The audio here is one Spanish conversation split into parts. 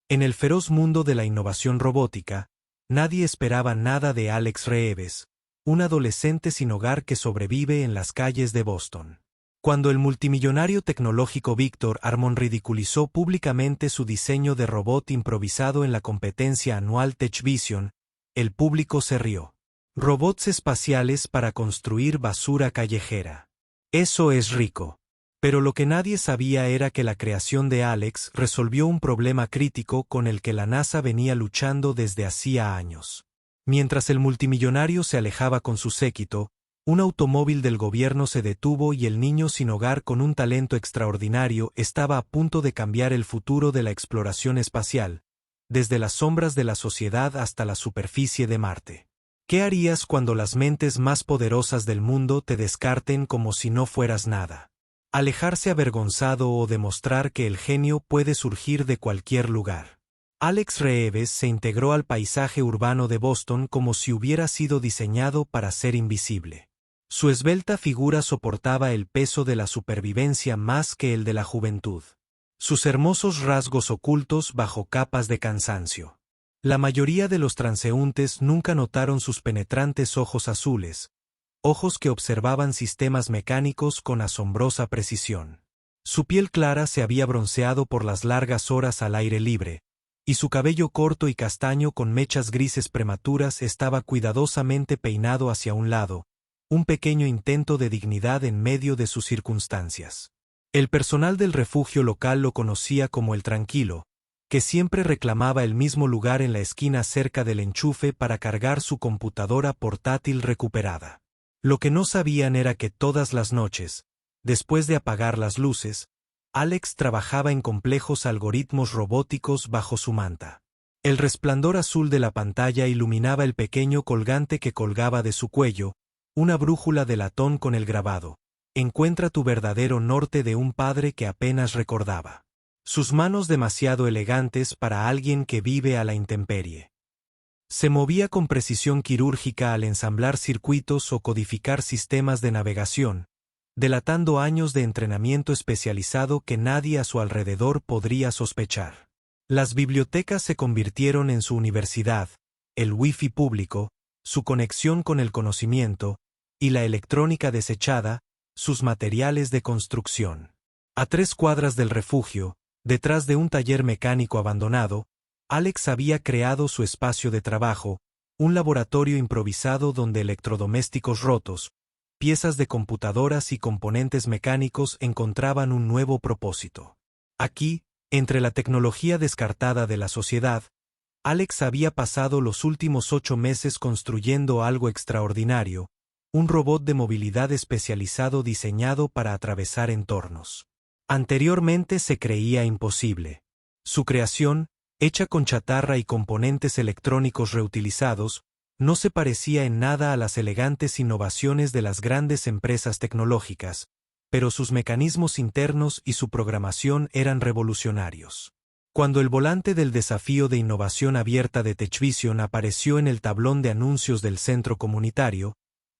En el feroz mundo de la innovación robótica, nadie esperaba nada de Alex Reeves, un adolescente sin hogar que sobrevive en las calles de Boston. Cuando el multimillonario tecnológico Víctor Armon ridiculizó públicamente su diseño de robot improvisado en la competencia anual TechVision, el público se rió. Robots espaciales para construir basura callejera. Eso es rico. Pero lo que nadie sabía era que la creación de Alex resolvió un problema crítico con el que la NASA venía luchando desde hacía años. Mientras el multimillonario se alejaba con su séquito, un automóvil del gobierno se detuvo y el niño sin hogar con un talento extraordinario estaba a punto de cambiar el futuro de la exploración espacial, desde las sombras de la sociedad hasta la superficie de Marte. ¿Qué harías cuando las mentes más poderosas del mundo te descarten como si no fueras nada? Alejarse avergonzado o demostrar que el genio puede surgir de cualquier lugar. Alex Reeves se integró al paisaje urbano de Boston como si hubiera sido diseñado para ser invisible. Su esbelta figura soportaba el peso de la supervivencia más que el de la juventud. Sus hermosos rasgos ocultos bajo capas de cansancio. La mayoría de los transeúntes nunca notaron sus penetrantes ojos azules, ojos que observaban sistemas mecánicos con asombrosa precisión. Su piel clara se había bronceado por las largas horas al aire libre, y su cabello corto y castaño con mechas grises prematuras estaba cuidadosamente peinado hacia un lado, un pequeño intento de dignidad en medio de sus circunstancias. El personal del refugio local lo conocía como el tranquilo, que siempre reclamaba el mismo lugar en la esquina cerca del enchufe para cargar su computadora portátil recuperada. Lo que no sabían era que todas las noches, después de apagar las luces, Alex trabajaba en complejos algoritmos robóticos bajo su manta. El resplandor azul de la pantalla iluminaba el pequeño colgante que colgaba de su cuello, una brújula de latón con el grabado: "Encuentra tu verdadero norte", de un padre que apenas recordaba. Sus manos demasiado elegantes para alguien que vive a la intemperie. Se movía con precisión quirúrgica al ensamblar circuitos o codificar sistemas de navegación, delatando años de entrenamiento especializado que nadie a su alrededor podría sospechar. Las bibliotecas se convirtieron en su universidad, el wifi público, su conexión con el conocimiento, y la electrónica desechada, sus materiales de construcción. A 3 cuadras del refugio, detrás de un taller mecánico abandonado, Alex había creado su espacio de trabajo, un laboratorio improvisado donde electrodomésticos rotos, piezas de computadoras y componentes mecánicos encontraban un nuevo propósito. Aquí, entre la tecnología descartada de la sociedad, Alex había pasado los últimos 8 meses construyendo algo extraordinario, un robot de movilidad especializado diseñado para atravesar entornos. Anteriormente se creía imposible. Su creación, hecha con chatarra y componentes electrónicos reutilizados, no se parecía en nada a las elegantes innovaciones de las grandes empresas tecnológicas, pero sus mecanismos internos y su programación eran revolucionarios. Cuando el volante del desafío de innovación abierta de TechVision apareció en el tablón de anuncios del centro comunitario,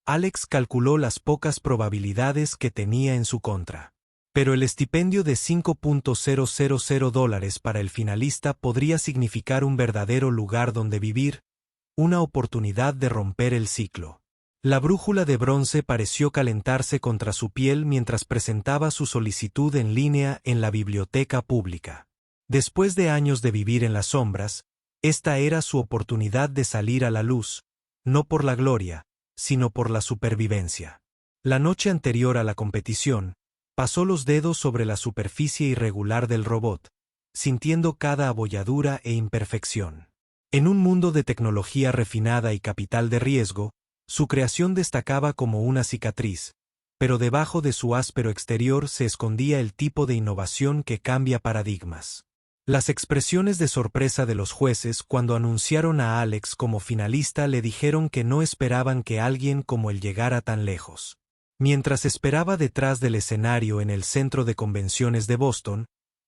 Alex calculó las pocas probabilidades que tenía en su contra. Pero el estipendio de $5,000 para el finalista podría significar un verdadero lugar donde vivir, una oportunidad de romper el ciclo. La brújula de bronce pareció calentarse contra su piel mientras presentaba su solicitud en línea en la biblioteca pública. Después de años de vivir en las sombras, esta era su oportunidad de salir a la luz, no por la gloria, sino por la supervivencia. La noche anterior a la competición, pasó los dedos sobre la superficie irregular del robot, sintiendo cada abolladura e imperfección. En un mundo de tecnología refinada y capital de riesgo, su creación destacaba como una cicatriz, pero debajo de su áspero exterior se escondía el tipo de innovación que cambia paradigmas. Las expresiones de sorpresa de los jueces cuando anunciaron a Alex como finalista le dijeron que no esperaban que alguien como él llegara tan lejos. Mientras esperaba detrás del escenario en el centro de convenciones de Boston,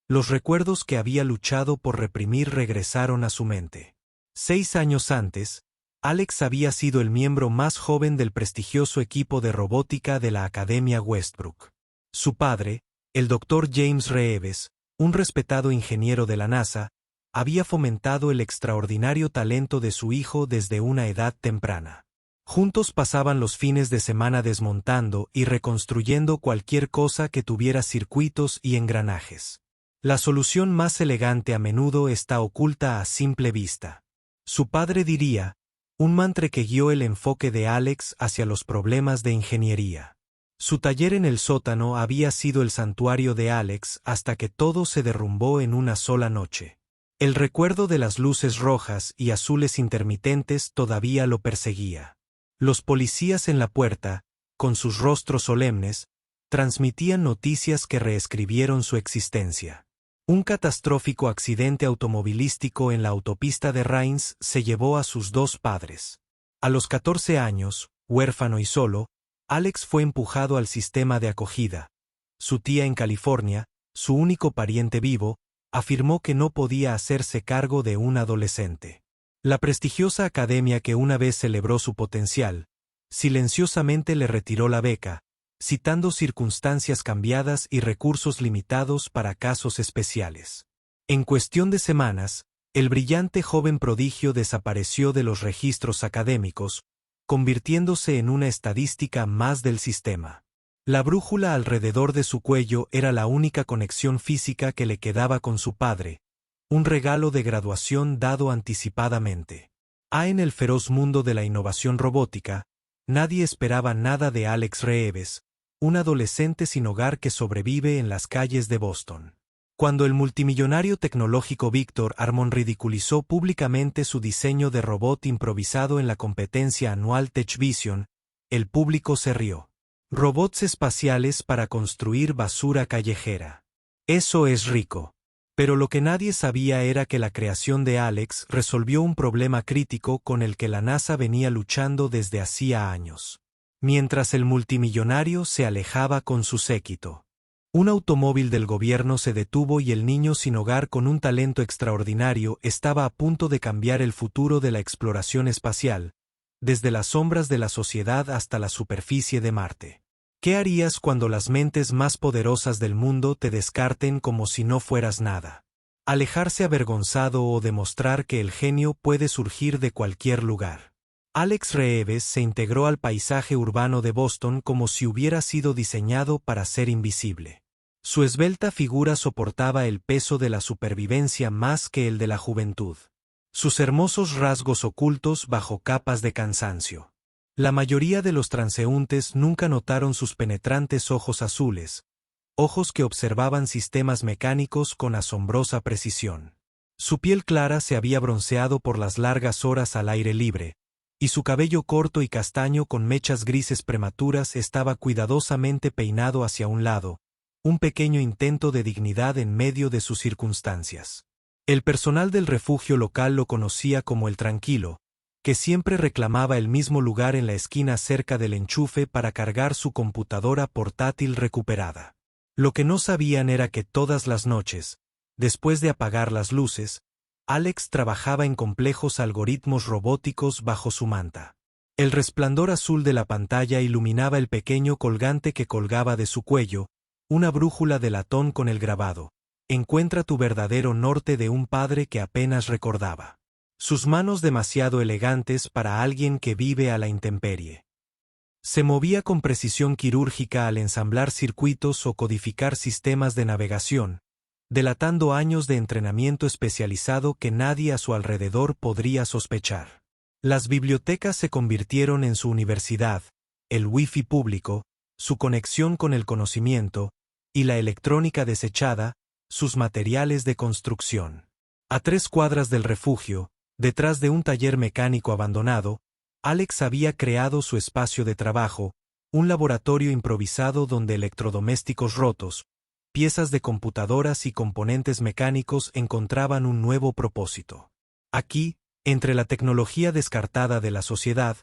los recuerdos que había luchado por reprimir regresaron a su mente. 6 años antes, Alex había sido el miembro más joven del prestigioso equipo de robótica de la Academia Westbrook. Su padre, el Dr. James Reeves, un respetado ingeniero de la NASA, había fomentado el extraordinario talento de su hijo desde una edad temprana. Juntos pasaban los fines de semana desmontando y reconstruyendo cualquier cosa que tuviera circuitos y engranajes. La solución más elegante a menudo está oculta a simple vista. Su padre diría, un mantra que guió el enfoque de Alex hacia los problemas de ingeniería. Su taller en el sótano había sido el santuario de Alex hasta que todo se derrumbó en una sola noche. El recuerdo de las luces rojas y azules intermitentes todavía lo perseguía. Los policías en la puerta, con sus rostros solemnes, transmitían noticias que reescribieron su existencia. Un catastrófico accidente automovilístico en la autopista de Reims se llevó a sus dos padres. A los 14 años, huérfano y solo, Alex fue empujado al sistema de acogida. Su tía en California, su único pariente vivo, afirmó que no podía hacerse cargo de un adolescente. La prestigiosa academia que una vez celebró su potencial, silenciosamente le retiró la beca, citando circunstancias cambiadas y recursos limitados para casos especiales. En cuestión de semanas, el brillante joven prodigio desapareció de los registros académicos, convirtiéndose en una estadística más del sistema. La brújula alrededor de su cuello era la única conexión física que le quedaba con su padre, un regalo de graduación dado anticipadamente. En el feroz mundo de la innovación robótica, nadie esperaba nada de Alex Reeves, un adolescente sin hogar que sobrevive en las calles de Boston. Cuando el multimillonario tecnológico Victor Armon ridiculizó públicamente su diseño de robot improvisado en la competencia anual TechVision, el público se rió. Robots espaciales para construir basura callejera. Eso es rico. Pero lo que nadie sabía era que la creación de Alex resolvió un problema crítico con el que la NASA venía luchando desde hacía años. Mientras el multimillonario se alejaba con su séquito, un automóvil del gobierno se detuvo y el niño sin hogar con un talento extraordinario estaba a punto de cambiar el futuro de la exploración espacial, desde las sombras de la sociedad hasta la superficie de Marte. ¿Qué harías cuando las mentes más poderosas del mundo te descarten como si no fueras nada? Alejarse avergonzado o demostrar que el genio puede surgir de cualquier lugar. Alex Reeves se integró al paisaje urbano de Boston como si hubiera sido diseñado para ser invisible. Su esbelta figura soportaba el peso de la supervivencia más que el de la juventud. Sus hermosos rasgos ocultos bajo capas de cansancio. La mayoría de los transeúntes nunca notaron sus penetrantes ojos azules, ojos que observaban sistemas mecánicos con asombrosa precisión. Su piel clara se había bronceado por las largas horas al aire libre, y su cabello corto y castaño con mechas grises prematuras estaba cuidadosamente peinado hacia un lado, un pequeño intento de dignidad en medio de sus circunstancias. El personal del refugio local lo conocía como el Tranquilo, que siempre reclamaba el mismo lugar en la esquina cerca del enchufe para cargar su computadora portátil recuperada. Lo que no sabían era que todas las noches, después de apagar las luces, Alex trabajaba en complejos algoritmos robóticos bajo su manta. El resplandor azul de la pantalla iluminaba el pequeño colgante que colgaba de su cuello, una brújula de latón con el grabado: encuentra tu verdadero norte, de un padre que apenas recordaba. Sus manos demasiado elegantes para alguien que vive a la intemperie. Se movía con precisión quirúrgica al ensamblar circuitos o codificar sistemas de navegación, delatando años de entrenamiento especializado que nadie a su alrededor podría sospechar. Las bibliotecas se convirtieron en su universidad, el wifi público, su conexión con el conocimiento, y la electrónica desechada, sus materiales de construcción. A 3 cuadras del refugio, detrás de un taller mecánico abandonado, Alex había creado su espacio de trabajo, un laboratorio improvisado donde electrodomésticos rotos, piezas de computadoras y componentes mecánicos encontraban un nuevo propósito. Aquí, entre la tecnología descartada de la sociedad,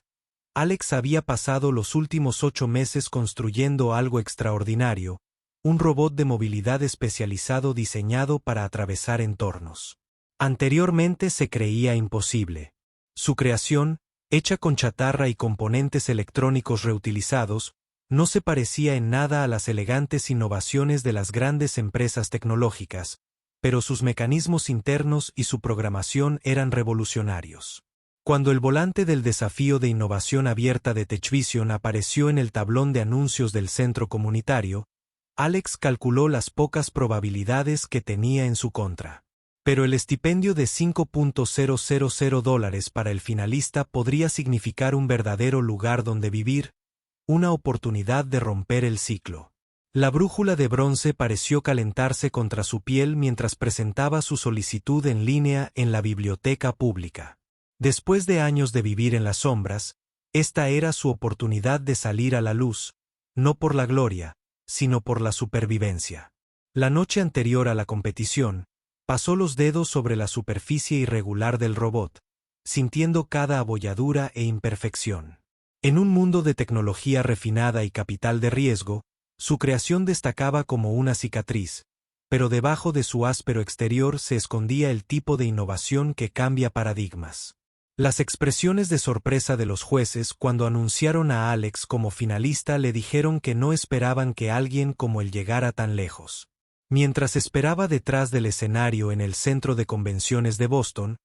Alex había pasado los últimos 8 meses construyendo algo extraordinario, un robot de movilidad especializado diseñado para atravesar entornos. Anteriormente se creía imposible. Su creación, hecha con chatarra y componentes electrónicos reutilizados, no se parecía en nada a las elegantes innovaciones de las grandes empresas tecnológicas, pero sus mecanismos internos y su programación eran revolucionarios. Cuando el volante del desafío de innovación abierta de TechVision apareció en el tablón de anuncios del centro comunitario, Alex calculó las pocas probabilidades que tenía en su contra. Pero el estipendio de $5,000 para el finalista podría significar un verdadero lugar donde vivir, una oportunidad de romper el ciclo. La brújula de bronce pareció calentarse contra su piel mientras presentaba su solicitud en línea en la biblioteca pública. Después de años de vivir en las sombras, esta era su oportunidad de salir a la luz, no por la gloria, sino por la supervivencia. La noche anterior a la competición, pasó los dedos sobre la superficie irregular del robot, sintiendo cada abolladura e imperfección. En un mundo de tecnología refinada y capital de riesgo, su creación destacaba como una cicatriz, pero debajo de su áspero exterior se escondía el tipo de innovación que cambia paradigmas. Las expresiones de sorpresa de los jueces cuando anunciaron a Alex como finalista le dijeron que no esperaban que alguien como él llegara tan lejos. Mientras esperaba detrás del escenario en el centro de convenciones de Boston,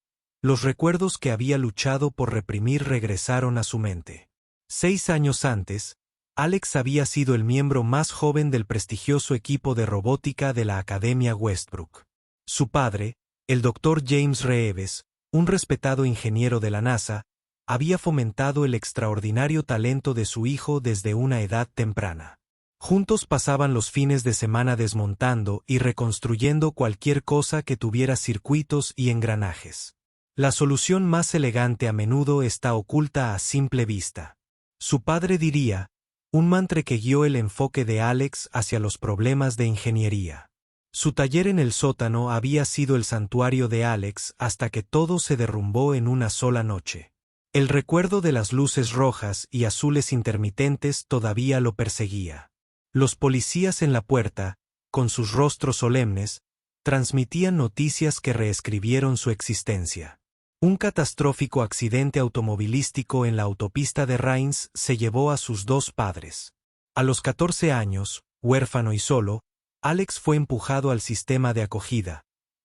los recuerdos que había luchado por reprimir regresaron a su mente. 6 años antes, Alex había sido el miembro más joven del prestigioso equipo de robótica de la Academia Westbrook. Su padre, el Dr. James Reeves, un respetado ingeniero de la NASA, había fomentado el extraordinario talento de su hijo desde una edad temprana. Juntos pasaban los fines de semana desmontando y reconstruyendo cualquier cosa que tuviera circuitos y engranajes. La solución más elegante a menudo está oculta a simple vista. Su padre diría, un mantra que guió el enfoque de Alex hacia los problemas de ingeniería. Su taller en el sótano había sido el santuario de Alex hasta que todo se derrumbó en una sola noche. El recuerdo de las luces rojas y azules intermitentes todavía lo perseguía. Los policías en la puerta, con sus rostros solemnes, transmitían noticias que reescribieron su existencia. Un catastrófico accidente automovilístico en la autopista de Rhines se llevó a sus 2 padres. A los 14 años, huérfano y solo, Alex fue empujado al sistema de acogida.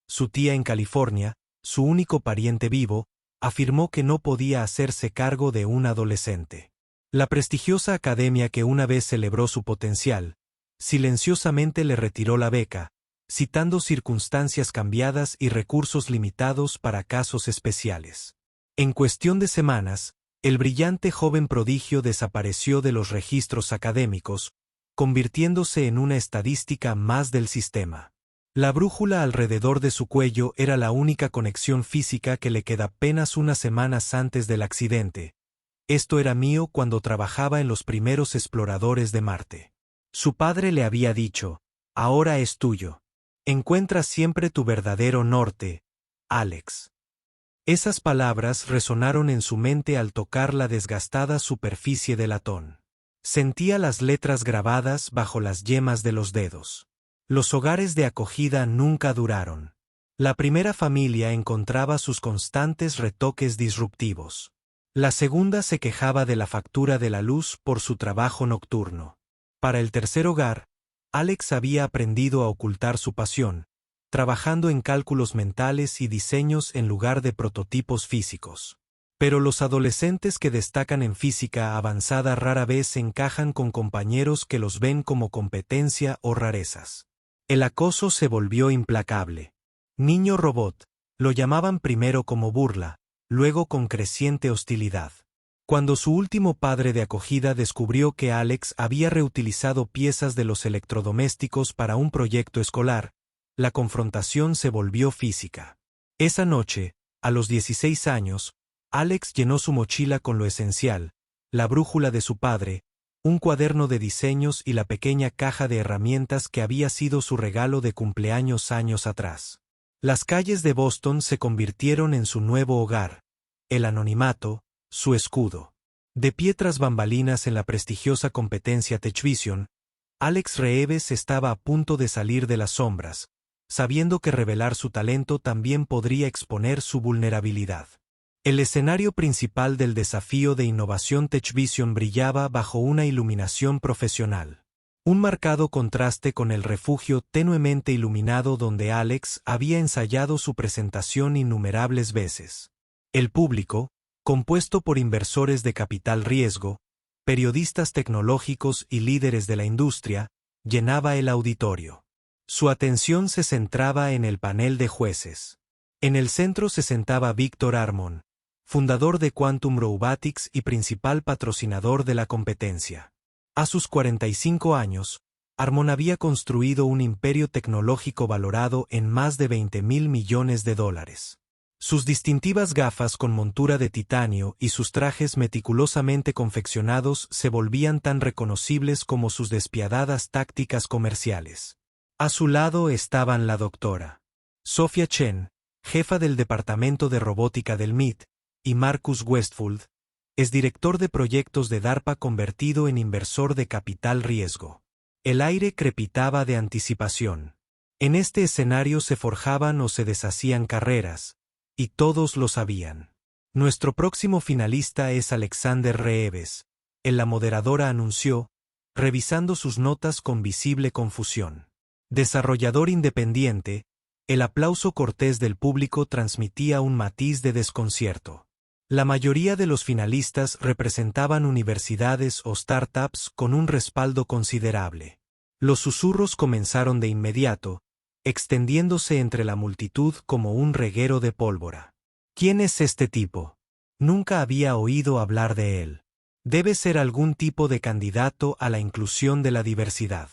Su tía en California, su único pariente vivo, afirmó que no podía hacerse cargo de un adolescente. La prestigiosa academia que una vez celebró su potencial, silenciosamente le retiró la beca, citando circunstancias cambiadas y recursos limitados para casos especiales. En cuestión de semanas, el brillante joven prodigio desapareció de los registros académicos, convirtiéndose en una estadística más del sistema. La brújula alrededor de su cuello era la única conexión física que le queda apenas unas semanas antes del accidente. Esto era mío cuando trabajaba en los primeros exploradores de Marte. Su padre le había dicho, ahora es tuyo. Encuentra siempre tu verdadero norte, Alex. Esas palabras resonaron en su mente al tocar la desgastada superficie de latón. Sentía las letras grabadas bajo las yemas de los dedos. Los hogares de acogida nunca duraron. La primera familia encontraba sus constantes retoques disruptivos. La segunda se quejaba de la factura de la luz por su trabajo nocturno. Para el tercer hogar, Alex había aprendido a ocultar su pasión, trabajando en cálculos mentales y diseños en lugar de prototipos físicos. Pero los adolescentes que destacan en física avanzada rara vez encajan con compañeros que los ven como competencia o rarezas. El acoso se volvió implacable. Niño robot, lo llamaban primero como burla, luego con creciente hostilidad. Cuando su último padre de acogida descubrió que Alex había reutilizado piezas de los electrodomésticos para un proyecto escolar, la confrontación se volvió física. Esa noche, a los 16 años, Alex llenó su mochila con lo esencial, la brújula de su padre, un cuaderno de diseños y la pequeña caja de herramientas que había sido su regalo de cumpleaños años atrás. Las calles de Boston se convirtieron en su nuevo hogar, el anonimato, su escudo. De pie tras bambalinas en la prestigiosa competencia TechVision, Alex Reeves estaba a punto de salir de las sombras, sabiendo que revelar su talento también podría exponer su vulnerabilidad. El escenario principal del desafío de innovación TechVision brillaba bajo una iluminación profesional. Un marcado contraste con el refugio tenuemente iluminado donde Alex había ensayado su presentación innumerables veces. El público, compuesto por inversores de capital riesgo, periodistas tecnológicos y líderes de la industria, llenaba el auditorio. Su atención se centraba en el panel de jueces. En el centro se sentaba Víctor Armon, fundador de Quantum Robotics y principal patrocinador de la competencia. A sus 45 años, Armon había construido un imperio tecnológico valorado en más de $20.000 millones. Sus distintivas gafas con montura de titanio y sus trajes meticulosamente confeccionados se volvían tan reconocibles como sus despiadadas tácticas comerciales. A su lado estaban la doctora Sophia Chen, jefa del Departamento de Robótica del MIT, y Marcus Westfeld, exdirector de proyectos de DARPA convertido en inversor de capital riesgo. El aire crepitaba de anticipación. En este escenario se forjaban o se deshacían carreras, y todos lo sabían. Nuestro próximo finalista es Alexander Reeves, la moderadora anunció, revisando sus notas con visible confusión. Desarrollador independiente, el aplauso cortés del público transmitía un matiz de desconcierto. La mayoría de los finalistas representaban universidades o startups con un respaldo considerable. Los susurros comenzaron de inmediato, extendiéndose entre la multitud como un reguero de pólvora. ¿Quién es este tipo? Nunca había oído hablar de él. Debe ser algún tipo de candidato a la inclusión de la diversidad.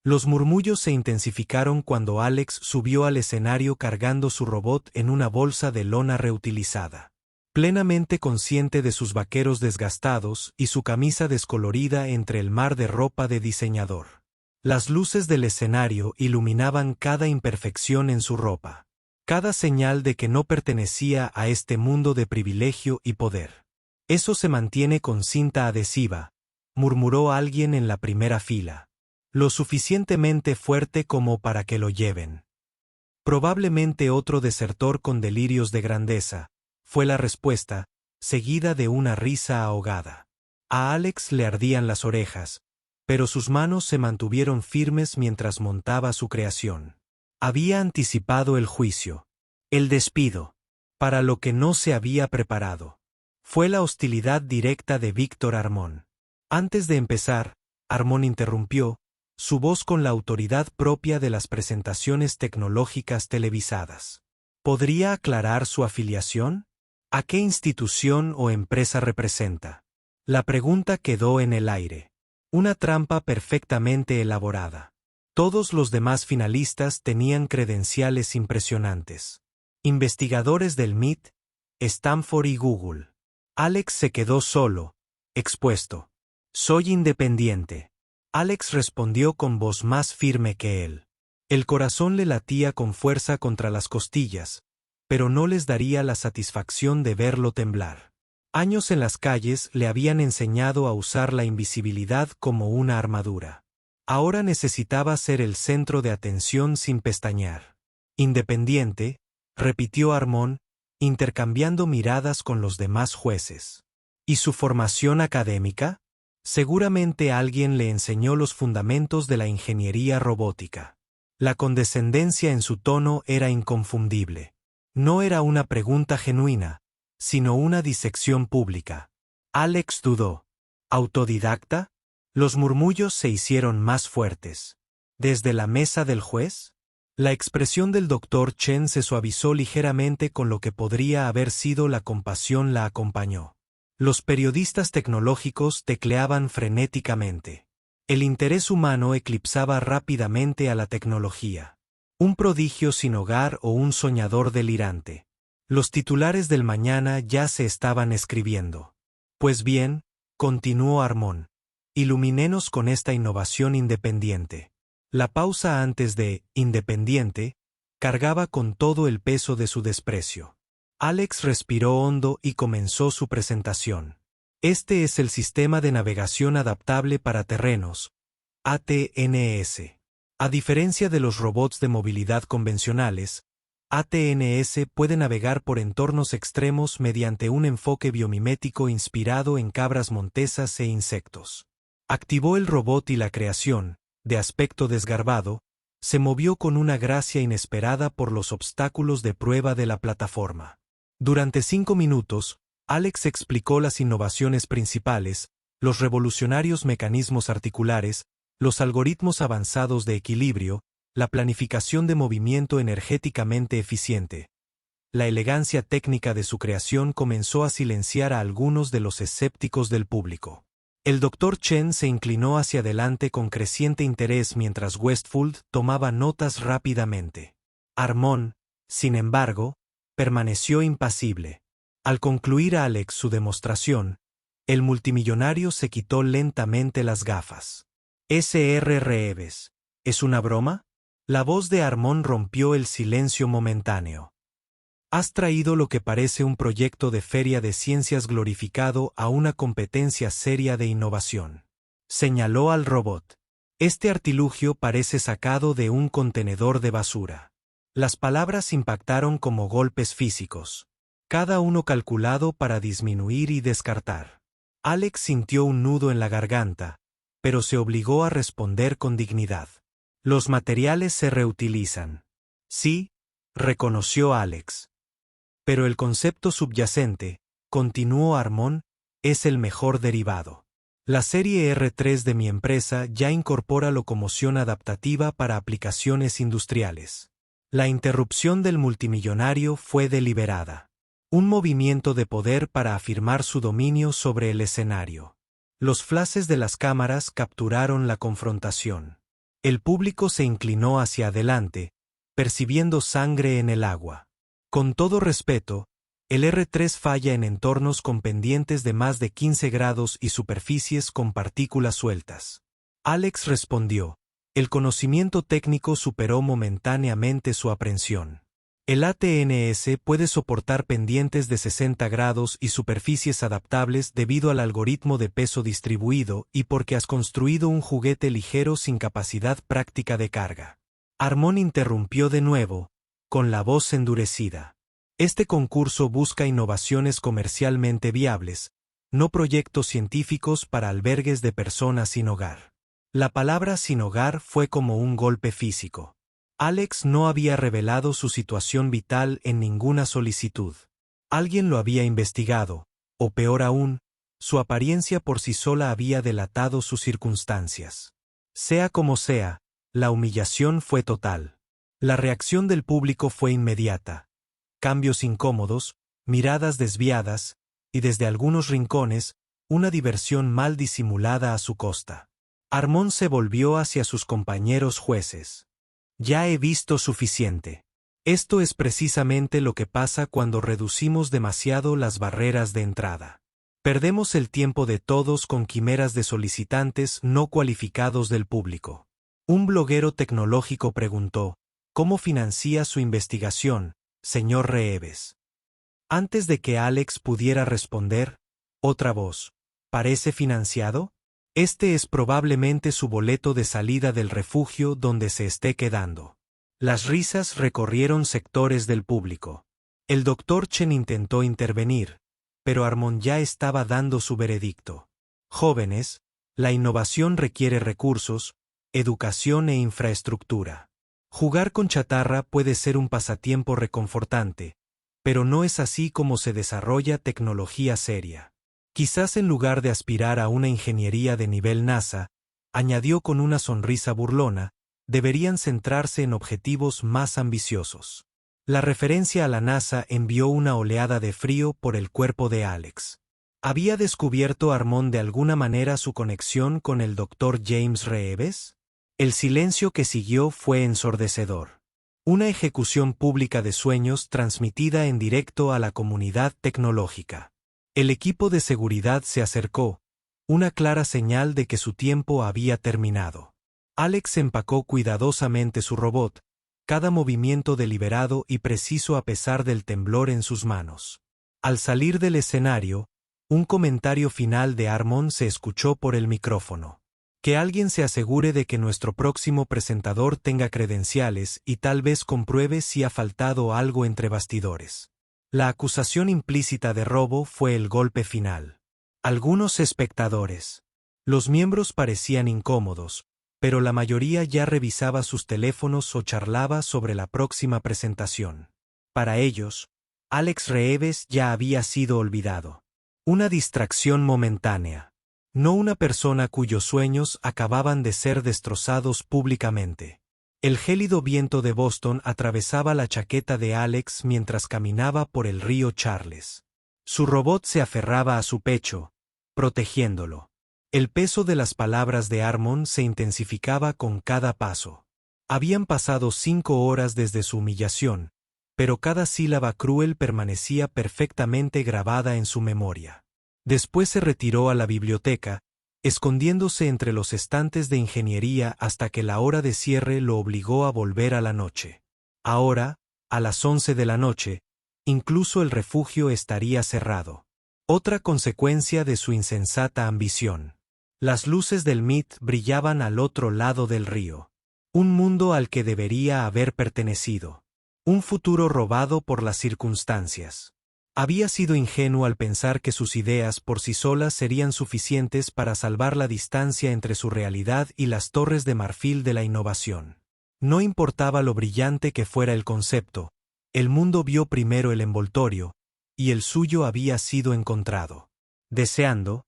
Los murmullos se intensificaron cuando Alex subió al escenario cargando su robot en una bolsa de lona reutilizada. Plenamente consciente de sus vaqueros desgastados y su camisa descolorida entre el mar de ropa de diseñador. Las luces del escenario iluminaban cada imperfección en su ropa, cada señal de que no pertenecía a este mundo de privilegio y poder. Eso se mantiene con cinta adhesiva, murmuró alguien en la primera fila. Lo suficientemente fuerte como para que lo lleven. Probablemente otro desertor con delirios de grandeza, fue la respuesta, seguida de una risa ahogada. A Alex le ardían las orejas, pero sus manos se mantuvieron firmes mientras montaba su creación. Había anticipado el juicio, el despido, para lo que no se había preparado. Fue la hostilidad directa de Víctor Armon. Antes de empezar, Armon interrumpió, su voz con la autoridad propia de las presentaciones tecnológicas televisadas. ¿Podría aclarar su afiliación? ¿A qué institución o empresa representa? La pregunta quedó en el aire. Una trampa perfectamente elaborada. Todos los demás finalistas tenían credenciales impresionantes. Investigadores del MIT, Stanford y Google. Alex se quedó solo, expuesto. Soy independiente. Alex respondió con voz más firme que él. El corazón le latía con fuerza contra las costillas, pero no les daría la satisfacción de verlo temblar. Años en las calles le habían enseñado a usar la invisibilidad como una armadura. Ahora necesitaba ser el centro de atención sin pestañear. Independiente, repitió Armon, intercambiando miradas con los demás jueces. ¿Y su formación académica? Seguramente alguien le enseñó los fundamentos de la ingeniería robótica. La condescendencia en su tono era inconfundible. No era una pregunta genuina, sino una disección pública. Alex dudó. ¿Autodidacta? Los murmullos se hicieron más fuertes. ¿Desde la mesa del juez? La expresión del doctor Chen se suavizó ligeramente con lo que podría haber sido la compasión la acompañó. Los periodistas tecnológicos tecleaban frenéticamente. El interés humano eclipsaba rápidamente a la tecnología. Un prodigio sin hogar o un soñador delirante. Los titulares del mañana ya se estaban escribiendo. Pues bien, continuó Armon, iluminenos con esta innovación independiente. La pausa antes de independiente cargaba con todo el peso de su desprecio. Alex respiró hondo y comenzó su presentación. Este es el Sistema de Navegación Adaptable para Terrenos, ATNS. A diferencia de los robots de movilidad convencionales, ATNS puede navegar por entornos extremos mediante un enfoque biomimético inspirado en cabras montesas e insectos. Activó el robot y la creación, de aspecto desgarbado, se movió con una gracia inesperada por los obstáculos de prueba de la plataforma. Durante 5 minutos, Alex explicó las innovaciones principales, los revolucionarios mecanismos articulares, los algoritmos avanzados de equilibrio, la planificación de movimiento energéticamente eficiente. La elegancia técnica de su creación comenzó a silenciar a algunos de los escépticos del público. El Dr. Chen se inclinó hacia adelante con creciente interés mientras Westfield tomaba notas rápidamente. Armon, sin embargo, permaneció impasible. Al concluir Alex su demostración, el multimillonario se quitó lentamente las gafas. Sr. Reeves, ¿es una broma? La voz de Armon rompió el silencio momentáneo. Has traído lo que parece un proyecto de feria de ciencias glorificado a una competencia seria de innovación. Señaló al robot. Este artilugio parece sacado de un contenedor de basura. Las palabras impactaron como golpes físicos, cada uno calculado para disminuir y descartar. Alex sintió un nudo en la garganta, pero se obligó a responder con dignidad. Los materiales se reutilizan. Sí, reconoció Alex. Pero el concepto subyacente, continuó Armon, es el mejor derivado. La serie R3 de mi empresa ya incorpora locomoción adaptativa para aplicaciones industriales. La interrupción del multimillonario fue deliberada. Un movimiento de poder para afirmar su dominio sobre el escenario. Los flashes de las cámaras capturaron la confrontación. El público se inclinó hacia adelante, percibiendo sangre en el agua. Con todo respeto, el R3 falla en entornos con pendientes de más de 15 grados y superficies con partículas sueltas. Alex respondió. El conocimiento técnico superó momentáneamente su aprensión. El ATNS puede soportar pendientes de 60 grados y superficies adaptables debido al algoritmo de peso distribuido y porque has construido un juguete ligero sin capacidad práctica de carga. Armon interrumpió de nuevo, con la voz endurecida. Este concurso busca innovaciones comercialmente viables, no proyectos científicos para albergues de personas sin hogar. La palabra sin hogar fue como un golpe físico. Alex no había revelado su situación vital en ninguna solicitud. Alguien lo había investigado, o peor aún, su apariencia por sí sola había delatado sus circunstancias. Sea como sea, la humillación fue total. La reacción del público fue inmediata. Cambios incómodos, miradas desviadas, y desde algunos rincones, una diversión mal disimulada a su costa. Armon se volvió hacia sus compañeros jueces. Ya he visto suficiente. Esto es precisamente lo que pasa cuando reducimos demasiado las barreras de entrada. Perdemos el tiempo de todos con quimeras de solicitantes no cualificados del público. Un bloguero tecnológico preguntó, ¿cómo financia su investigación, señor Reeves? Antes de que Alex pudiera responder, otra voz, ¿parece financiado? Este es probablemente su boleto de salida del refugio donde se esté quedando. Las risas recorrieron sectores del público. El Dr. Chen intentó intervenir, pero Armon ya estaba dando su veredicto. Jóvenes, la innovación requiere recursos, educación e infraestructura. Jugar con chatarra puede ser un pasatiempo reconfortante, pero no es así como se desarrolla tecnología seria. Quizás en lugar de aspirar a una ingeniería de nivel NASA, añadió con una sonrisa burlona, deberían centrarse en objetivos más ambiciosos. La referencia a la NASA envió una oleada de frío por el cuerpo de Alex. ¿Había descubierto Armon de alguna manera su conexión con el Dr. James Reeves? El silencio que siguió fue ensordecedor. Una ejecución pública de sueños transmitida en directo a la comunidad tecnológica. El equipo de seguridad se acercó, una clara señal de que su tiempo había terminado. Alex empacó cuidadosamente su robot, cada movimiento deliberado y preciso a pesar del temblor en sus manos. Al salir del escenario, un comentario final de Armon se escuchó por el micrófono. Que alguien se asegure de que nuestro próximo presentador tenga credenciales y tal vez compruebe si ha faltado algo entre bastidores. La acusación implícita de robo fue el golpe final. Algunos espectadores. Los miembros parecían incómodos, pero la mayoría ya revisaba sus teléfonos o charlaba sobre la próxima presentación. Para ellos, Alex Reeves ya había sido olvidado. Una distracción momentánea. No una persona cuyos sueños acababan de ser destrozados públicamente. El gélido viento de Boston atravesaba la chaqueta de Alex mientras caminaba por el río Charles. Su robot se aferraba a su pecho, protegiéndolo. El peso de las palabras de Armon se intensificaba con cada paso. Habían pasado 5 horas desde su humillación, pero cada sílaba cruel permanecía perfectamente grabada en su memoria. Después se retiró a la biblioteca, escondiéndose entre los estantes de ingeniería hasta que la hora de cierre lo obligó a volver a la noche. Ahora, a las 11 de la noche, incluso el refugio estaría cerrado. Otra consecuencia de su insensata ambición. Las luces del MIT brillaban al otro lado del río. Un mundo al que debería haber pertenecido. Un futuro robado por las circunstancias. Había sido ingenuo al pensar que sus ideas por sí solas serían suficientes para salvar la distancia entre su realidad y las torres de marfil de la innovación. No importaba lo brillante que fuera el concepto, el mundo vio primero el envoltorio, y el suyo había sido encontrado. Deseando,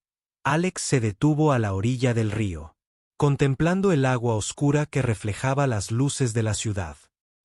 Alex se detuvo a la orilla del río, contemplando el agua oscura que reflejaba las luces de la ciudad.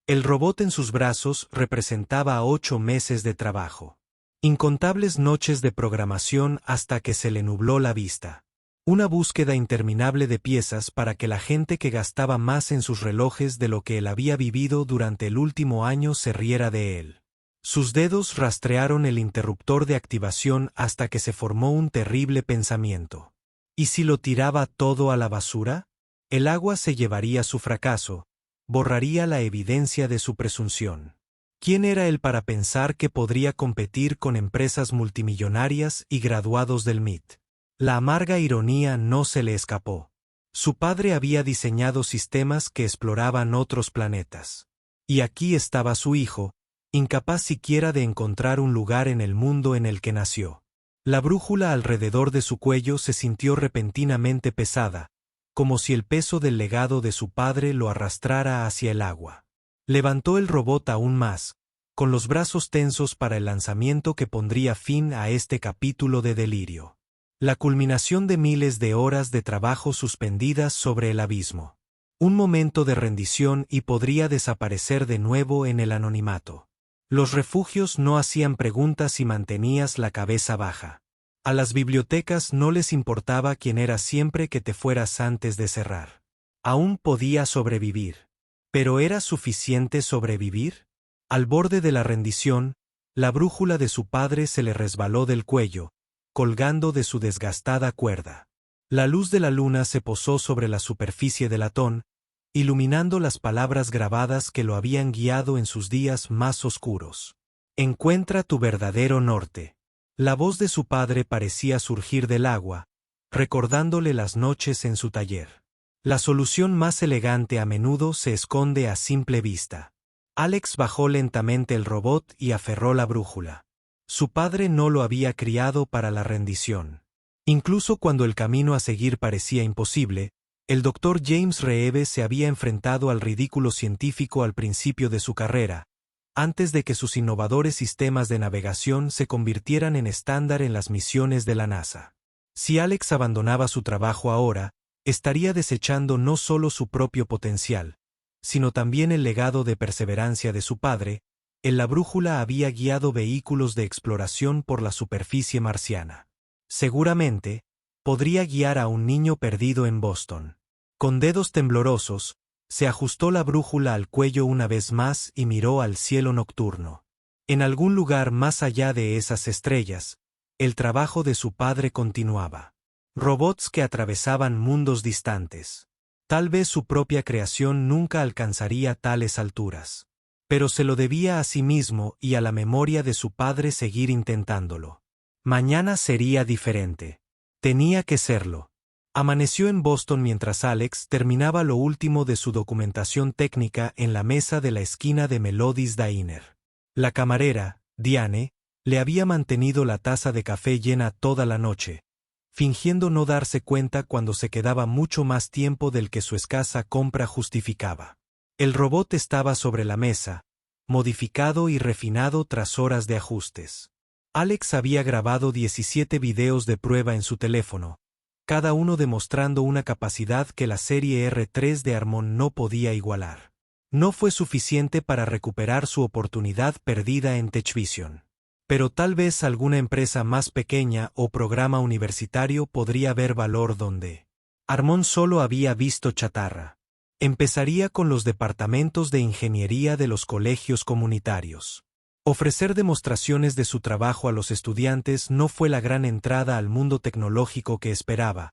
El robot en sus brazos representaba 8 meses de trabajo. Incontables noches de programación hasta que se le nubló la vista. Una búsqueda interminable de piezas para que la gente que gastaba más en sus relojes de lo que él había vivido durante el último año se riera de él. Sus dedos rastrearon el interruptor de activación hasta que se formó un terrible pensamiento. ¿Y si lo tiraba todo a la basura? El agua se llevaría su fracaso, borraría la evidencia de su presunción. ¿Quién era él para pensar que podría competir con empresas multimillonarias y graduados del MIT? La amarga ironía no se le escapó. Su padre había diseñado sistemas que exploraban otros planetas. Y aquí estaba su hijo, incapaz siquiera de encontrar un lugar en el mundo en el que nació. La brújula alrededor de su cuello se sintió repentinamente pesada, como si el peso del legado de su padre lo arrastrara hacia el agua. Levantó el robot aún más, con los brazos tensos para el lanzamiento que pondría fin a este capítulo de delirio. La culminación de miles de horas de trabajo suspendidas sobre el abismo. Un momento de rendición y podría desaparecer de nuevo en el anonimato. Los refugios no hacían preguntas si mantenías la cabeza baja. A las bibliotecas no les importaba quién eras siempre que te fueras antes de cerrar. Aún podía sobrevivir. ¿Pero era suficiente sobrevivir? Al borde de la rendición, la brújula de su padre se le resbaló del cuello, colgando de su desgastada cuerda. La luz de la luna se posó sobre la superficie del latón, iluminando las palabras grabadas que lo habían guiado en sus días más oscuros. Encuentra tu verdadero norte. La voz de su padre parecía surgir del agua, recordándole las noches en su taller. La solución más elegante a menudo se esconde a simple vista. Alex bajó lentamente el robot y aferró la brújula. Su padre no lo había criado para la rendición. Incluso cuando el camino a seguir parecía imposible, el Dr. James Reeves se había enfrentado al ridículo científico al principio de su carrera, antes de que sus innovadores sistemas de navegación se convirtieran en estándar en las misiones de la NASA. Si Alex abandonaba su trabajo ahora, estaría desechando no solo su propio potencial, sino también el legado de perseverancia de su padre. En la brújula había guiado vehículos de exploración por la superficie marciana. Seguramente, podría guiar a un niño perdido en Boston. Con dedos temblorosos, se ajustó la brújula al cuello una vez más y miró al cielo nocturno. En algún lugar más allá de esas estrellas, el trabajo de su padre continuaba. Robots que atravesaban mundos distantes. Tal vez su propia creación nunca alcanzaría tales alturas. Pero se lo debía a sí mismo y a la memoria de su padre seguir intentándolo. Mañana sería diferente. Tenía que serlo. Amaneció en Boston mientras Alex terminaba lo último de su documentación técnica en la mesa de la esquina de Melody's Diner. La camarera, Diane, le había mantenido la taza de café llena toda la noche, fingiendo no darse cuenta cuando se quedaba mucho más tiempo del que su escasa compra justificaba. El robot estaba sobre la mesa, modificado y refinado tras horas de ajustes. Alex había grabado 17 videos de prueba en su teléfono, cada uno demostrando una capacidad que la serie R3 de Harmon no podía igualar. No fue suficiente para recuperar su oportunidad perdida en TechVision. Pero tal vez alguna empresa más pequeña o programa universitario podría ver valor donde Harmon solo había visto chatarra. Empezaría con los departamentos de ingeniería de los colegios comunitarios. Ofrecer demostraciones de su trabajo a los estudiantes no fue la gran entrada al mundo tecnológico que esperaba,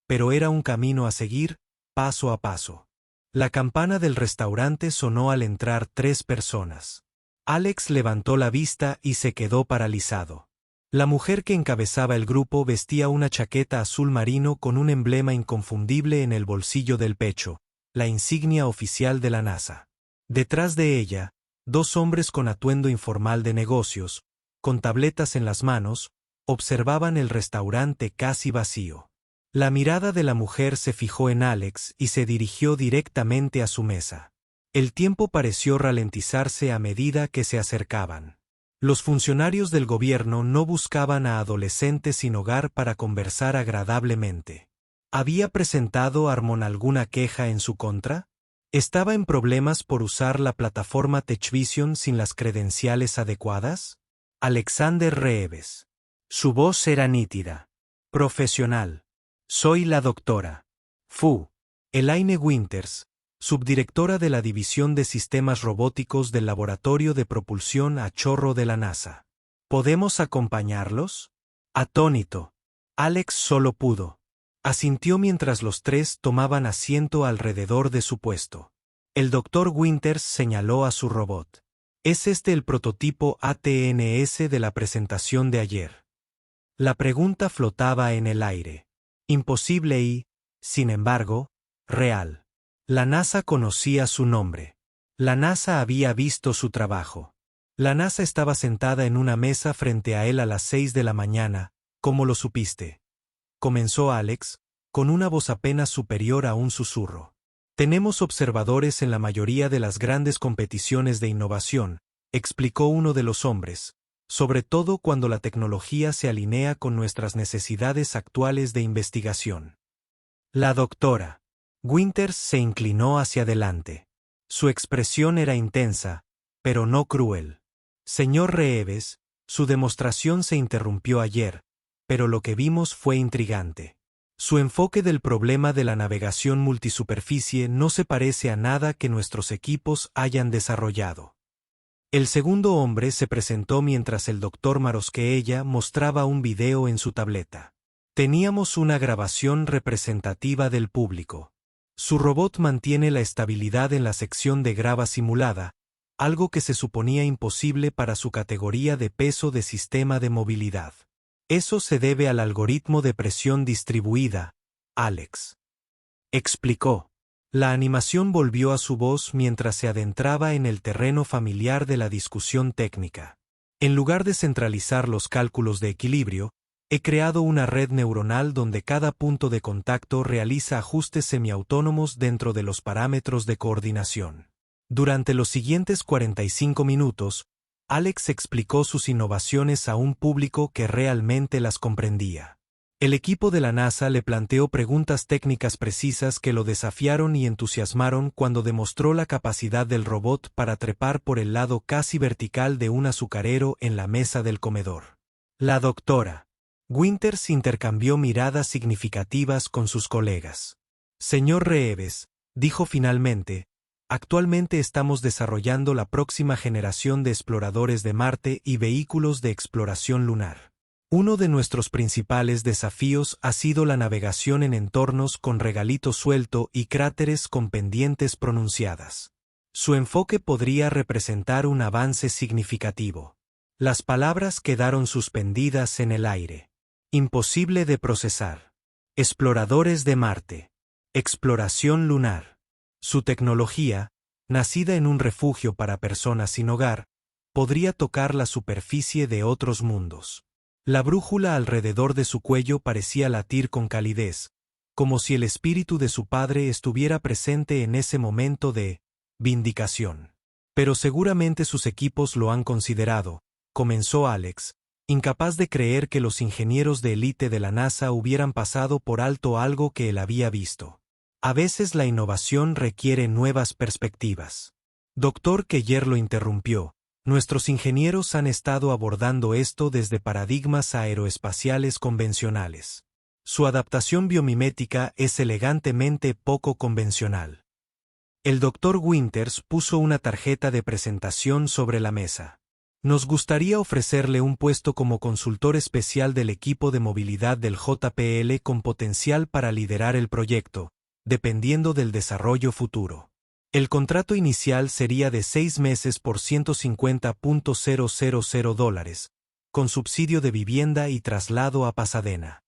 pero era un camino a seguir, paso a paso. La campana del restaurante sonó al entrar 3 personas. Alex levantó la vista y se quedó paralizado. La mujer que encabezaba el grupo vestía una chaqueta azul marino con un emblema inconfundible en el bolsillo del pecho, la insignia oficial de la NASA. Detrás de ella, 2 hombres con atuendo informal de negocios, con tabletas en las manos, observaban el restaurante casi vacío. La mirada de la mujer se fijó en Alex y se dirigió directamente a su mesa. El tiempo pareció ralentizarse a medida que se acercaban. Los funcionarios del gobierno no buscaban a adolescentes sin hogar para conversar agradablemente. ¿Había presentado Harmon alguna queja en su contra? ¿Estaba en problemas por usar la plataforma TechVision sin las credenciales adecuadas? Alexander Reeves. Su voz era nítida. Profesional. Soy la doctora Fu. Elaine Winters, subdirectora de la División de Sistemas Robóticos del Laboratorio de Propulsión a Chorro de la NASA. ¿Podemos acompañarlos? Atónito. Alex solo pudo. Asintió mientras los 3 tomaban asiento alrededor de su puesto. El Dr. Winters señaló a su robot. ¿Es este el prototipo ATNS de la presentación de ayer? La pregunta flotaba en el aire. Imposible y, sin embargo, real. La NASA conocía su nombre. La NASA había visto su trabajo. La NASA estaba sentada en una mesa frente a él a las 6 de la mañana. ¿Cómo lo supiste? Comenzó Alex, con una voz apenas superior a un susurro. Tenemos observadores en la mayoría de las grandes competiciones de innovación, explicó uno de los hombres, sobre todo cuando la tecnología se alinea con nuestras necesidades actuales de investigación. La doctora Winters se inclinó hacia adelante. Su expresión era intensa, pero no cruel. Señor Reeves, su demostración se interrumpió ayer, pero lo que vimos fue intrigante. Su enfoque del problema de la navegación multisuperficie no se parece a nada que nuestros equipos hayan desarrollado. El segundo hombre se presentó mientras el doctor Marosqueella mostraba un video en su tableta. Teníamos una grabación representativa del público. Su robot mantiene la estabilidad en la sección de grava simulada, algo que se suponía imposible para su categoría de peso de sistema de movilidad. Eso se debe al algoritmo de presión distribuida, Alex explicó. La animación volvió a su voz mientras se adentraba en el terreno familiar de la discusión técnica. En lugar de centralizar los cálculos de equilibrio, he creado una red neuronal donde cada punto de contacto realiza ajustes semiautónomos dentro de los parámetros de coordinación. Durante los siguientes 45 minutos, Alex explicó sus innovaciones a un público que realmente las comprendía. El equipo de la NASA le planteó preguntas técnicas precisas que lo desafiaron y entusiasmaron cuando demostró la capacidad del robot para trepar por el lado casi vertical de un azucarero en la mesa del comedor. La doctora Winters intercambió miradas significativas con sus colegas. Señor Reeves, dijo finalmente, actualmente estamos desarrollando la próxima generación de exploradores de Marte y vehículos de exploración lunar. Uno de nuestros principales desafíos ha sido la navegación en entornos con regalito suelto y cráteres con pendientes pronunciadas. Su enfoque podría representar un avance significativo. Las palabras quedaron suspendidas en el aire. Imposible de procesar. Exploradores de Marte. Exploración lunar. Su tecnología, nacida en un refugio para personas sin hogar, podría tocar la superficie de otros mundos. La brújula alrededor de su cuello parecía latir con calidez, como si el espíritu de su padre estuviera presente en ese momento de vindicación. Pero seguramente sus equipos lo han considerado, comenzó Alex, incapaz de creer que los ingenieros de élite de la NASA hubieran pasado por alto algo que él había visto. A veces la innovación requiere nuevas perspectivas. Dr. Keller lo interrumpió. Nuestros ingenieros han estado abordando esto desde paradigmas aeroespaciales convencionales. Su adaptación biomimética es elegantemente poco convencional. El Dr. Winters puso una tarjeta de presentación sobre la mesa. Nos gustaría ofrecerle un puesto como consultor especial del equipo de movilidad del JPL con potencial para liderar el proyecto, dependiendo del desarrollo futuro. El contrato inicial sería de 6 meses por $150,000, con subsidio de vivienda y traslado a Pasadena.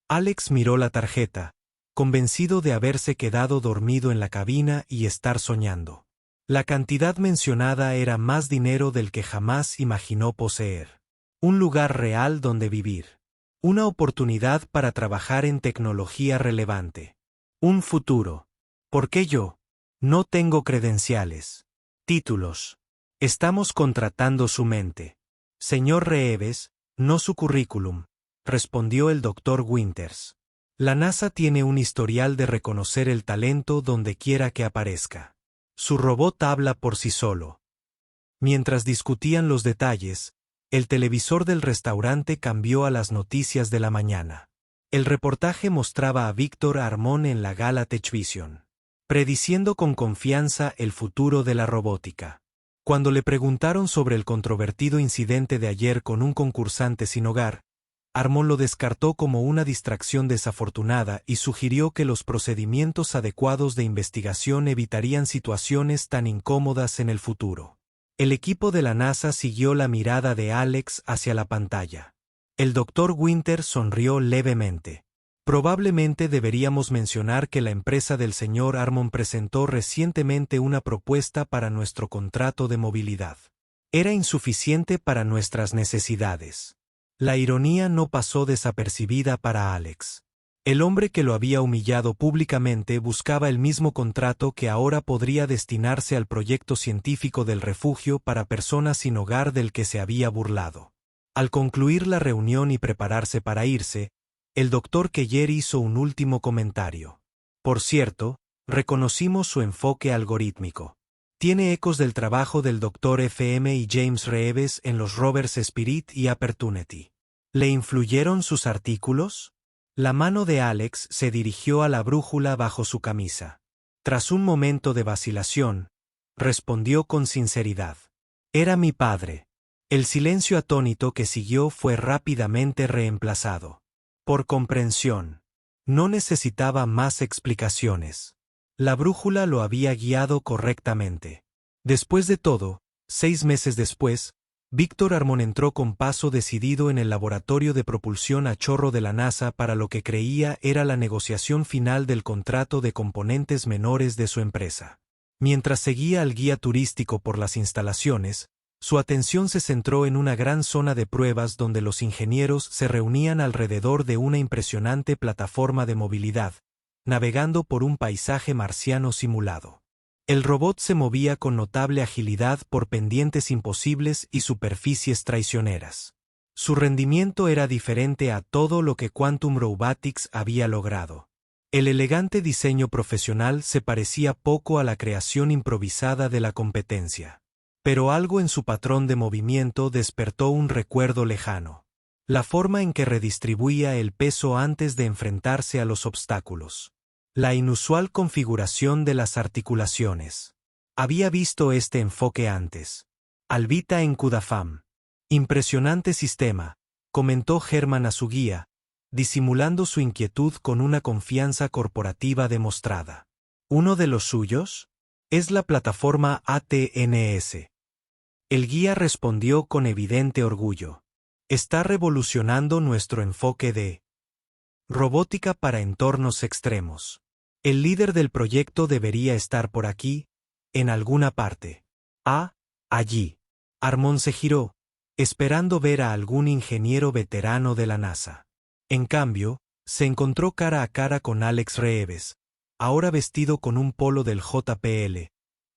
Alex miró la tarjeta, convencido de haberse quedado dormido en la cabina y estar soñando. La cantidad mencionada era más dinero del que jamás imaginó poseer. Un lugar real donde vivir. Una oportunidad para trabajar en tecnología relevante. Un futuro. ¿Por qué yo? No tengo credenciales. Títulos. Estamos contratando su mente. Señor Reeves, no su currículum, respondió el Dr. Winters. La NASA tiene un historial de reconocer el talento donde quiera que aparezca. Su robot habla por sí solo. Mientras discutían los detalles, el televisor del restaurante cambió a las noticias de la mañana. El reportaje mostraba a Víctor Armón en la gala TechVision, prediciendo con confianza el futuro de la robótica. Cuando le preguntaron sobre el controvertido incidente de ayer con un concursante sin hogar, Armón lo descartó como una distracción desafortunada y sugirió que los procedimientos adecuados de investigación evitarían situaciones tan incómodas en el futuro. El equipo de la NASA siguió la mirada de Alex hacia la pantalla. El Dr. Winter sonrió levemente. Probablemente deberíamos mencionar que la empresa del Sr. Armon presentó recientemente una propuesta para nuestro contrato de movilidad. Era insuficiente para nuestras necesidades. La ironía no pasó desapercibida para Alex. El hombre que lo había humillado públicamente buscaba el mismo contrato que ahora podría destinarse al proyecto científico del refugio para personas sin hogar del que se había burlado. Al concluir la reunión y prepararse para irse, el Dr. Keller hizo un último comentario. Por cierto, reconocimos su enfoque algorítmico. Tiene ecos del trabajo del Dr. FM y James Reeves en los rovers Spirit y Opportunity. ¿Le influyeron sus artículos? La mano de Alex se dirigió a la brújula bajo su camisa. Tras un momento de vacilación, respondió con sinceridad. Era mi padre. El silencio atónito que siguió fue rápidamente reemplazado. Por comprensión. No necesitaba más explicaciones. La brújula lo había guiado correctamente. Después de todo, 6 meses después, Víctor Armon entró con paso decidido en el laboratorio de propulsión a chorro de la NASA para lo que creía era la negociación final del contrato de componentes menores de su empresa. Mientras seguía al guía turístico por las instalaciones, su atención se centró en una gran zona de pruebas donde los ingenieros se reunían alrededor de una impresionante plataforma de movilidad, navegando por un paisaje marciano simulado. El robot se movía con notable agilidad por pendientes imposibles y superficies traicioneras. Su rendimiento era diferente a todo lo que Quantum Robotics había logrado. El elegante diseño profesional se parecía poco a la creación improvisada de la competencia. Pero algo en su patrón de movimiento despertó un recuerdo lejano. La forma en que redistribuía el peso antes de enfrentarse a los obstáculos. La inusual configuración de las articulaciones. Había visto este enfoque antes. Albita en Kudafam. Impresionante sistema, comentó Herman a su guía, disimulando su inquietud con una confianza corporativa demostrada. ¿Uno de los suyos? Es la plataforma ATNS. El guía respondió con evidente orgullo. Está revolucionando nuestro enfoque de robótica para entornos extremos. El líder del proyecto debería estar por aquí, en alguna parte. Ah, allí. Armon se giró, esperando ver a algún ingeniero veterano de la NASA. En cambio, se encontró cara a cara con Alex Reeves, ahora vestido con un polo del JPL,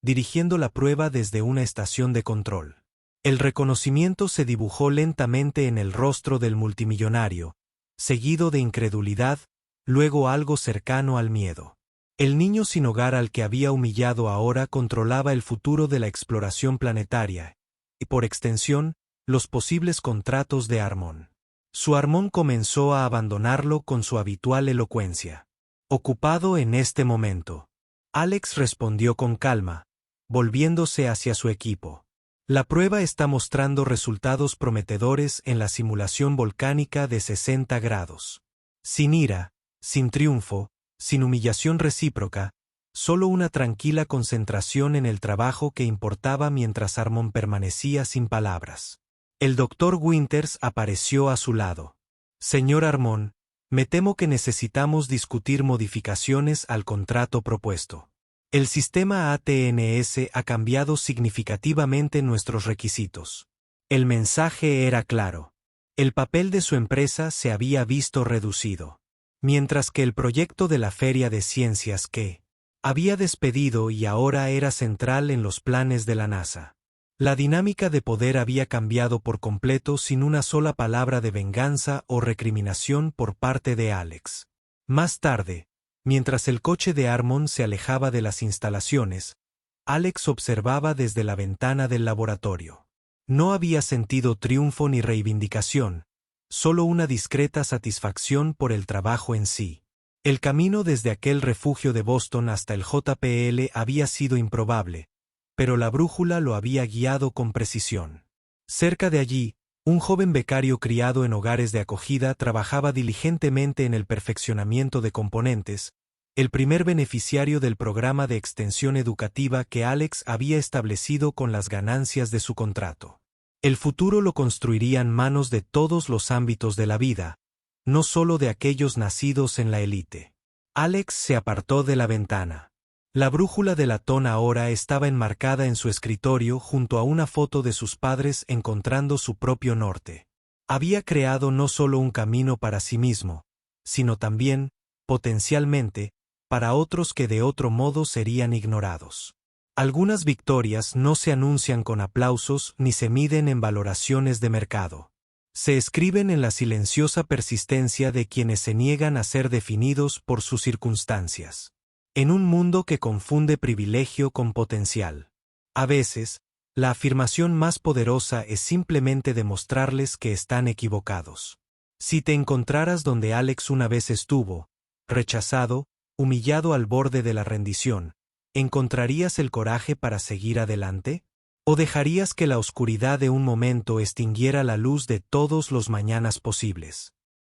dirigiendo la prueba desde una estación de control. El reconocimiento se dibujó lentamente en el rostro del multimillonario, seguido de incredulidad, luego algo cercano al miedo. El niño sin hogar al que había humillado ahora controlaba el futuro de la exploración planetaria, y por extensión, los posibles contratos de Harmon. Su Harmon comenzó a abandonarlo con su habitual elocuencia. Ocupado en este momento. Alex respondió con calma, volviéndose hacia su equipo. La prueba está mostrando resultados prometedores en la simulación volcánica de 60 grados. Sin ira, sin triunfo, sin humillación recíproca, solo una tranquila concentración en el trabajo que importaba mientras Harmon permanecía sin palabras. El Dr. Winters apareció a su lado. Señor Harmon, me temo que necesitamos discutir modificaciones al contrato propuesto. El sistema ATNS ha cambiado significativamente nuestros requisitos. El mensaje era claro. El papel de su empresa se había visto reducido. Mientras que el proyecto de la Feria de Ciencias que había despedido y ahora era central en los planes de la NASA. La dinámica de poder había cambiado por completo sin una sola palabra de venganza o recriminación por parte de Alex. Más tarde, mientras el coche de Harmon se alejaba de las instalaciones, Alex observaba desde la ventana del laboratorio. No había sentido triunfo ni reivindicación, solo una discreta satisfacción por el trabajo en sí. El camino desde aquel refugio de Boston hasta el JPL había sido improbable, pero la brújula lo había guiado con precisión. Cerca de allí, un joven becario criado en hogares de acogida trabajaba diligentemente en el perfeccionamiento de componentes, el primer beneficiario del programa de extensión educativa que Alex había establecido con las ganancias de su contrato. El futuro lo construirían manos de todos los ámbitos de la vida, no solo de aquellos nacidos en la élite. Alex se apartó de la ventana. La brújula de latón ahora estaba enmarcada en su escritorio junto a una foto de sus padres encontrando su propio norte. Había creado no solo un camino para sí mismo, sino también, potencialmente, para otros que de otro modo serían ignorados. Algunas victorias no se anuncian con aplausos ni se miden en valoraciones de mercado. Se escriben en la silenciosa persistencia de quienes se niegan a ser definidos por sus circunstancias. En un mundo que confunde privilegio con potencial. A veces, la afirmación más poderosa es simplemente demostrarles que están equivocados. Si te encontraras donde Alex una vez estuvo, rechazado, humillado al borde de la rendición, ¿encontrarías el coraje para seguir adelante? ¿O dejarías que la oscuridad de un momento extinguiera la luz de todos los mañanas posibles?